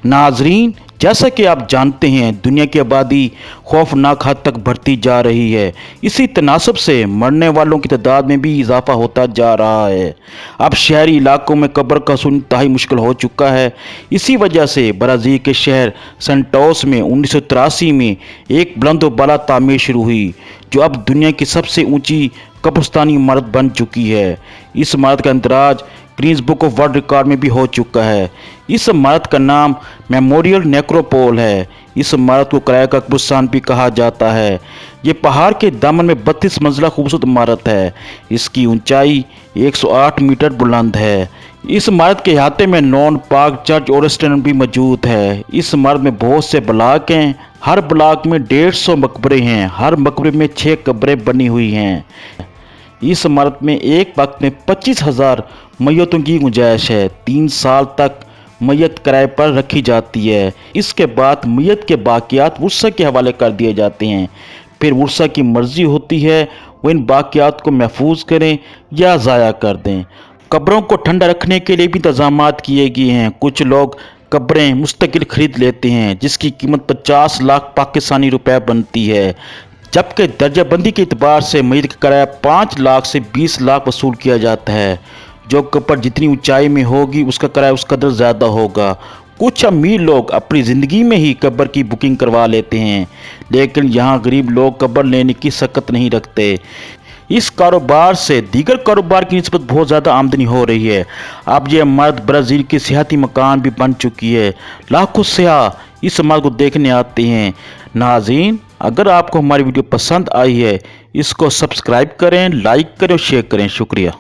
नाजरीन, जैसा कि आप जानते हैं दुनिया की आबादी खौफनाक हद तक बढ़ती जा रही है। इसी तनासब से मरने वालों की तादाद में भी इजाफा होता जा रहा है। अब शहरी इलाकों में कब्र का सुन इंतहाई मुश्किल हो चुका है। इसी वजह से ब्राज़ील के शहर सेंटोस में 1983 में एक बुलंद व बाला तामीर शुरू हुई, जो अब दुनिया की सबसे ऊंची कब्रिस्तानी इमारत बन चुकी है। इस इमारत का अंदराज Guinness book of world record में भी हो चुका है। इस इमारत का नाम मेमोरियल नेक्रोपोल है। इस इमारत को किराए का कब्रिस्तान भी कहा जाता है। ये पहाड़ के दामन में 32 मंजिला खूबसूरत इमारत है। इसकी ऊंचाई 108 मीटर बुलंद है। इस इमारत के अहाते में नॉन पार्क चर्च और रेस्टोरेंट भी मौजूद है। इस इमारत में बहुत से ब्लॉक हैं। हर ब्लॉक में 150 मकबरे हैं। हर मकबरे में 6 कब्रें बनी हुई हैं। इस इमारत में एक वक्त में 25,000 मैयतों की गुंजाइश है। 3 साल तक मैयत किराए पर रखी जाती है। इसके बाद मैयत के बाकियात वर्सा के हवाले कर दिए जाते हैं। फिर वर्सा की मर्जी होती है वो इन बाकियात को महफूज करें या ज़ाया कर दें। कब्रों को ठंडा रखने के लिए भी इंतजाम किए गए हैं। कुछ लोग कब्रें मुस्तकिल खरीद लेते हैं, जिसकी कीमत 50 लाख पाकिस्तानी रुपए बनती है, जबकि दर्जाबंदी के एतबार से मैयत का किराया 5 लाख से 20 लाख वसूल किया जाता है। जो कब्र जितनी ऊंचाई में होगी उसका किराया उस कदर ज़्यादा होगा। कुछ अमीर लोग अपनी ज़िंदगी में ही कब्र की बुकिंग करवा लेते हैं, लेकिन यहाँ गरीब लोग कब्र लेने की सकत नहीं रखते। इस कारोबार से दीगर कारोबार की निस्बत बहुत ज़्यादा आमदनी हो रही है। अब ये इमारत ब्राज़ील के सियाती मकान भी बन चुकी है। लाखों सयाह इस इमारत को देखने आते हैं। नाज़रीन, अगर आपको हमारी वीडियो पसंद आई है, इसको सब्सक्राइब करें, लाइक करें और शेयर करें। शुक्रिया।